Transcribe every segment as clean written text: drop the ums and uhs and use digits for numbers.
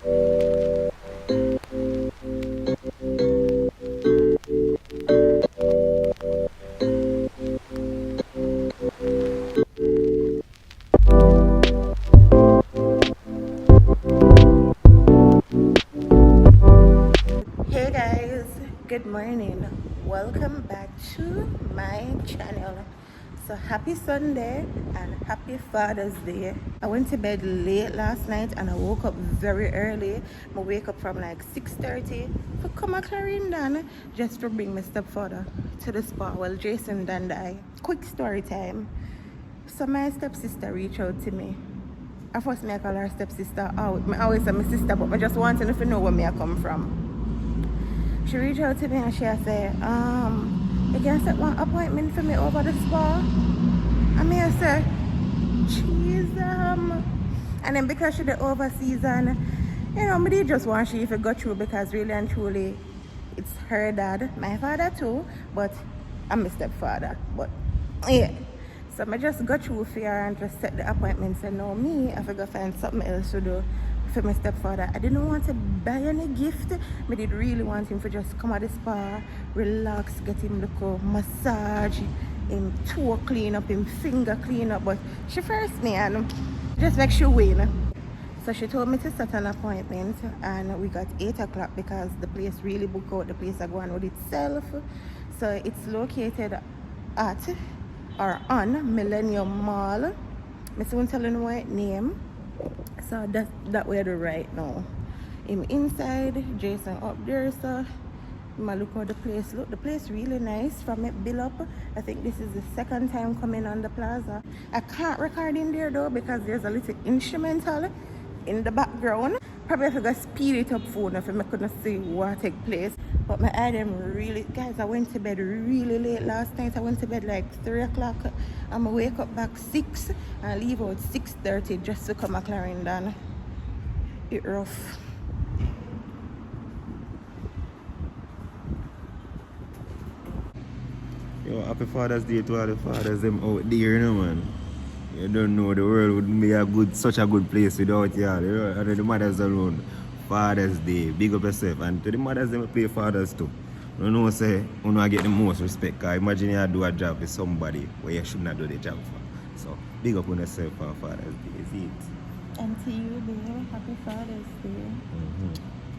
Hey guys, good morning. Welcome back to my channel. So happy Sunday and happy Father's Day. I went to bed late last night and I woke up very early. I wake up from like 6:30 to come a Clarendon just to bring my stepfather to the spa. Well, Jason and I. Quick story time. So my stepsister reached out to me. At first me I call her stepsister out. I always say my sister, but I just wanted to know where me I come from. She reached out to me and she said, you can set one appointment for me over the spa. And me I said, jeez, and then because she the overseason, you know, me did just want she if it got through because really and truly it's her dad, my father too, but I'm my stepfather. But yeah. So I just got through for her and just set the appointment. Said no, me, I forgot to find something else to do for my stepfather. I didn't want to buy any gift. I did really want him to just come at the spa, relax, get him look massage, him toe clean up, him finger clean up. But she first me and just make sure win. So she told me to set an appointment and we got 8 o'clock because the place really booked out. The place I go on with itself. So it's located at or on Millennium Mall. I soon telling you what name. So that way do right now. Him inside, Jason up there, so I look how the place look. The place really nice from it build up. I think this is the second time coming on the plaza. I can't record in there though because there's a little instrumental in the background. Probably if I got speed it up phone if I couldn't see what take place. But my item really, guys, I went to bed really late last night. I went to bed like 3 o'clock. I'm gonna wake up back 6 and leave out 6:30 just to come to Clarendon. It rough. Yo, happy Father's Day to all the fathers them out there, you know, man. You don't know, the world wouldn't be such a good place without y'all, you know, and the mothers alone. Father's Day, big up yourself, and to the mothers them play fathers too. You know, say, you know, I get the most respect, because imagine you do a job with somebody where you should not do the job for. So, big up on yourself for Father's Day, is it? And to you, dear, happy Father's Day.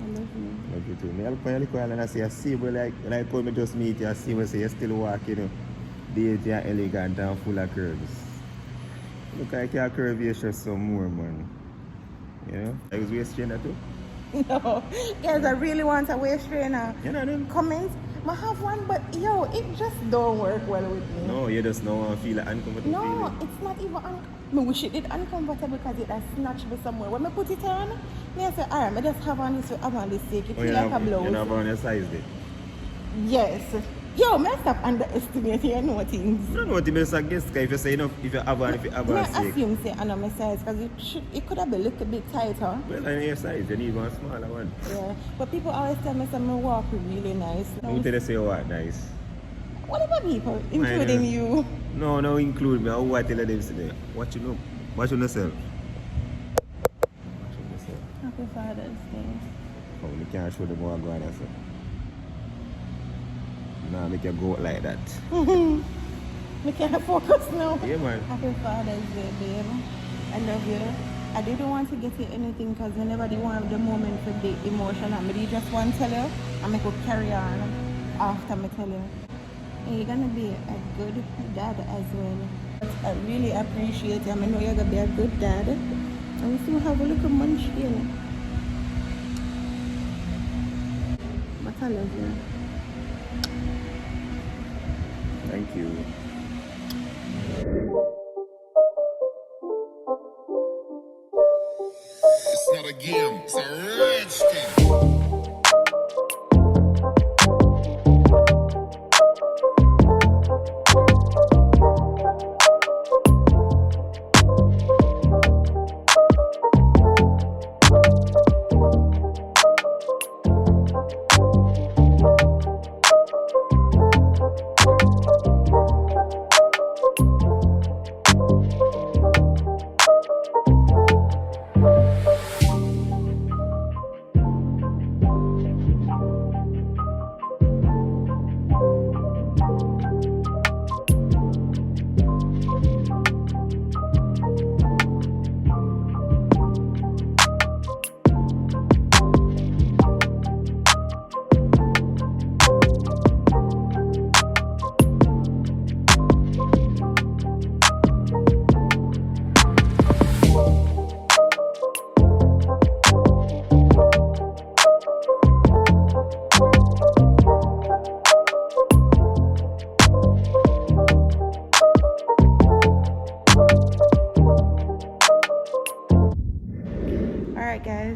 I love you. Love you too. I look at you and I say, I see, but like when I just meet you, I see when say you're still walking, you know, you're elegant and full of curves. Look like you're curvaceous some more, man. You know? I was waist trainer too? No, guys, I really want a waist trainer. You know them? Comments, I have one, but yo, it just don't work well with me. No, you just don't want to feel like uncomfortable. No, feeling. it's not even I wish it did uncomfortable because it has snatched me somewhere. When I put it on, I say, alright, I just have on this, I have on this sake. It feels like a blouse. You have on your size there? Yes. Yo, I stop underestimating, you know things. I don't know what you best guess, if you say enough, if you have on, I sake. assume say I know my size because it could have been a little bit tighter. Well, I know your size, you need one smaller one. Yeah, but people always tell me that my walk really nice. Who tell you say what nice? What about people, including you? No, include me. Who I tell them today? What you know? Watch on yourself. Happy Father's Day. Oh, you can't show them what I'm going to say. Nah, make you go out like that. We can't focus now. Yeah, man. Happy Father's Day, babe. I love you. I didn't want to get you anything because whenever you want the moment for the emotion, I really just want to tell you, and I could carry on after I tell you. And you're going to be a good dad as well. I really appreciate you. I know you're going to be a good dad. And we still have a little munchkin. But I love you. Thank you. It's not a game, it's a rich thing.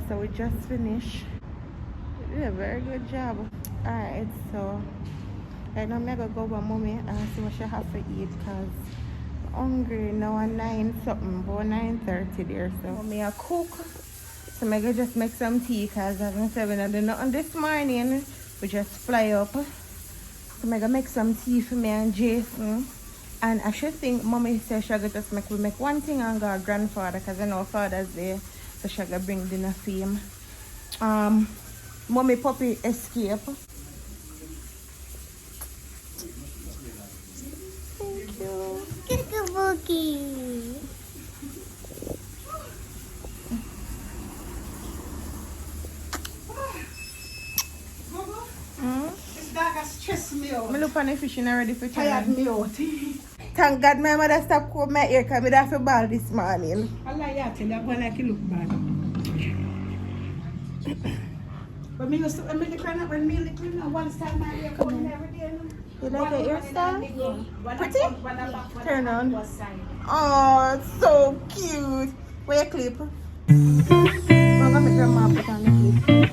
so we just finished. We did a very good job. Alright, so right now I'm gonna go with mommy and see what she have to eat because I'm hungry now at 9 something, about 9:30 there. So mommy a cook. So I'm gonna just make some tea because as I said, we didn't do nothing this morning. We just fly up. So I'm gonna make some tea for me and Jason. And I should think mommy said she'll just make one thing and go her grandfather because I know Father's Day. So she'll bring dinner for him. Mommy puppy escape. Thank you. Bookie. This dog has stressed me out. I look on the fishing already for Tired time. me out. Thank God my mother stopped combing my hair because I have to ball this morning. Allah ya tell you, I'm going to look bad. But me used to, when me little, one style my hair coming every day. You like the hairstyle? Pretty? Turn on. Was side. Oh, it's so cute. Where you clip? I'm gonna make grandma put on the clip.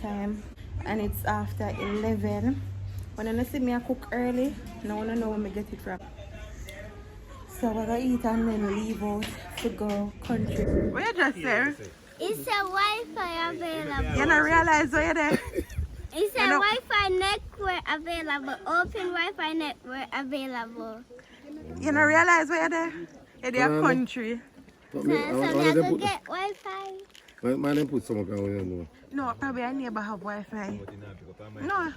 Time and it's after 11. When you see me I cook early, no one know where I get it from. So we're gonna eat and then leave out to go country. What you just say? It's a Wi-Fi available. You don't realize where you're there? It's a Wi-Fi network available. Open Wi-Fi network available. You don't realize where you're there? You're there country. So you have to get Wi-Fi. Man, them put some of them. No, probably I never have Wi-Fi. No,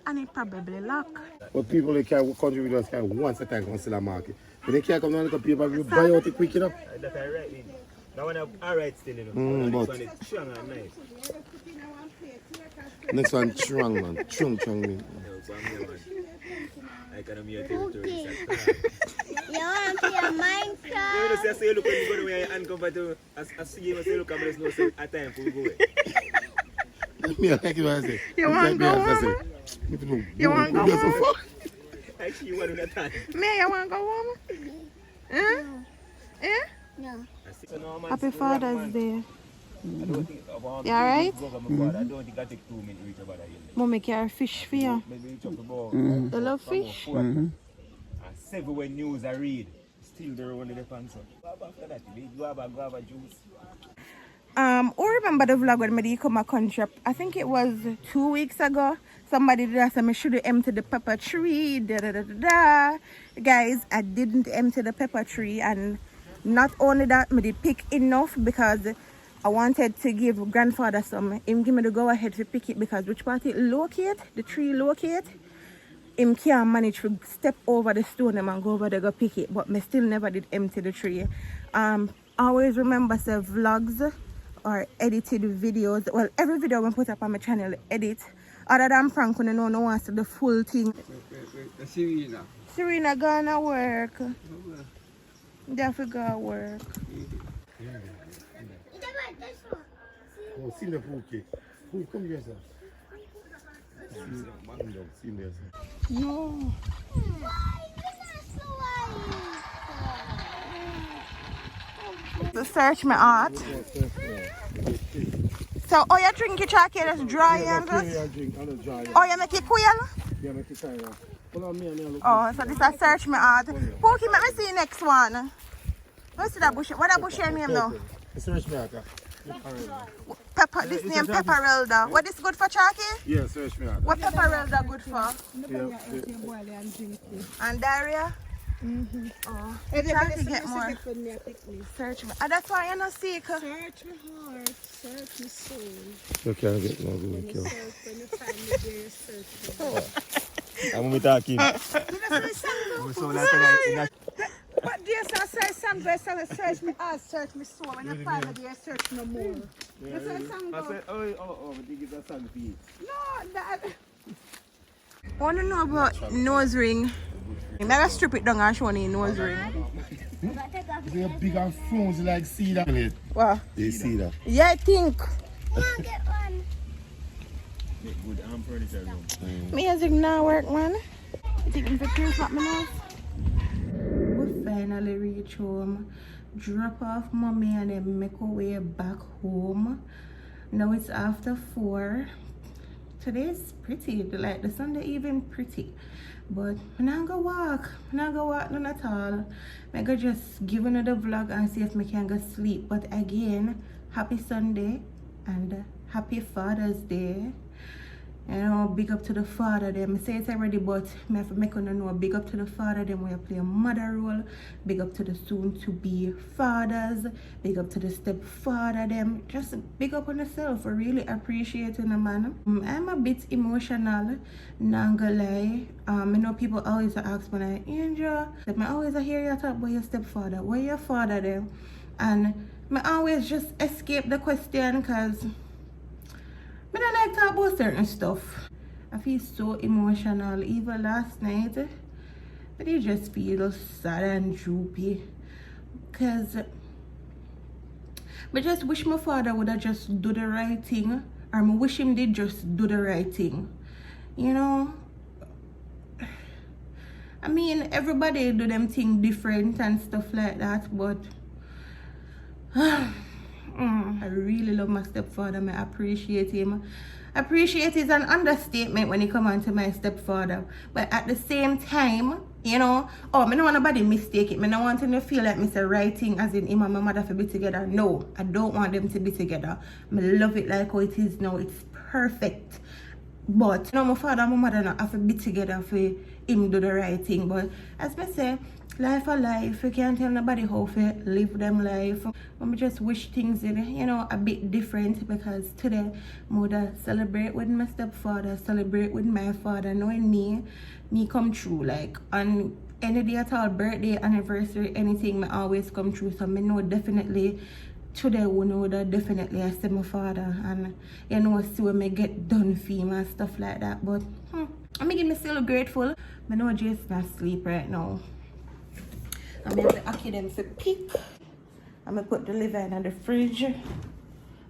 and it probably lock. But people they can country just can once a time consider market. But they can't come down to people you buy out it quick enough. That's alright, man. That one alright still, you know. But This one is strong and nice. next one strong man. Strong man. Yeah, so I'm here, man. I can be a territory. You want to play You know, Minecraft? say, look when you go to where you uncomfortable. I see you say, look, there's no say a time for you go away. Me, I like it when I say. You want to go home? You want to go home? Actually, you want to time. Me, you want to go home? Eh? Eh? No. Happy Father's Day. I don't think about You alright? I don't think I take 2 minutes to reach about that. Mommy carry fish for you. Maybe reach up the ball. You love fish? And 7 when news I read, still there one of the pants. After that, you guava juice. Who remember the vlog when I come a country? I think it was 2 weeks ago. Somebody did ask me should empty the pepper tree. Guys, I didn't empty the pepper tree, and not only that, I did pick enough because I wanted to give grandfather some. Him give me the go ahead to pick it because which part it locate, the tree locate. Him can't manage to step over the stone and go over there go pick it, but me still never did empty the tree. Always remember say vlogs or edited videos. Well, every video I put up on my channel edit. Other than prank when no one wants to the full thing. Serena gonna work. They have to go work. Oh, see the food cake. Food, come here, sir. See there, sir. No. To search my art. So, oh, you drink your chocolate that's dry and just. Oh, you make it quail? Yeah, make it kind of. Oh, so this is search my art. Pookie, let me see the next one. Let's see that bush. What that bush your name now? Search me out. Pepper. This name Pepperelda. What is good for Chalky? Yeah, search me out. What Pepperelda good for? Yeah. And diarrhea? Oh, And try they to get more. for me, I pick me. Search me. That's why you're not sick. Search my heart, search my soul. You can't get no When good. you search, when you find me there, you search for me. I'm gonna be talking. Did I say something? So like that, But yes, I say something, search me heart, search me soul. When you find me there, search no more. You say something I go? said, oh, I think it's a song for you. No, that... Want to know about nose ring? You better strip it down and show me nose ring. They're big and phones like cedar. Wow. They see that. Yeah, I think. Get one. Make good arm furniture room. Music now work, man. You think I'm pierce up my nose? We finally reach home. Drop off mommy and then make our way back home. Now it's after 4. Today's pretty, like the Sunday even pretty. But I'm not gonna walk. I'm not gonna walk none at all. I go just give another vlog and see if I can go sleep. But again, happy Sunday and happy Father's Day. You know, big up to the father them. I say it already, but I have to make them know. Big up to the father them where I play a mother role. Big up to the soon to be fathers. Big up to the stepfather them. Just big up on yourself for really appreciating a man. I'm a bit emotional, not gonna lie. I know people always ask me like, Angel, I always hear you talk about your stepfather. Where your father them? And I always just escape the question because I don't like talk about certain stuff. I feel so emotional. Even last night, but I just feel sad and droopy. Because I just wish my father would have just do the right thing. Or I wish him did just do the right thing. You know? I mean, everybody do them thing different and stuff like that, but I really love my stepfather. I appreciate him. Appreciate is an understatement when it comes on to my stepfather. But at the same time, you know, I don't want nobody mistake it. I don't want them to feel like Mr. Right thing as in him and my mother to be together. No, I don't want them to be together. I love it like how it is now. It's perfect. But you know, my father and my mother not have to be together for him do the right thing. But as I say, life are life. You can't tell nobody how to live them life. I just wish things you know, a bit different, because today I would celebrate with my stepfather, celebrate with my father, knowing me come true. Like on any day at all, birthday, anniversary, anything, I always come true. So I know definitely today we know that definitely I see my father, and you know, see when I get done for him and stuff like that. But I'm making me still grateful. I know Jason not asleep right now. I'm going to ask them to pick. I'm going to put the liver in the fridge.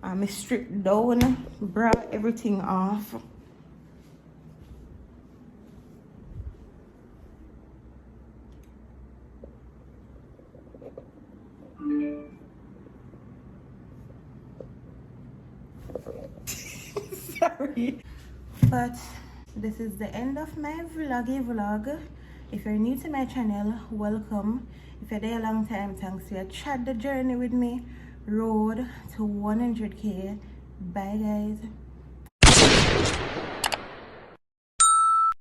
I'm going to strip down, bra everything off. Sorry. But this is the end of my vlog. If you're new to my channel, welcome. If you're there a long time, thanks for chat the journey with me. Road to 100K. Bye guys.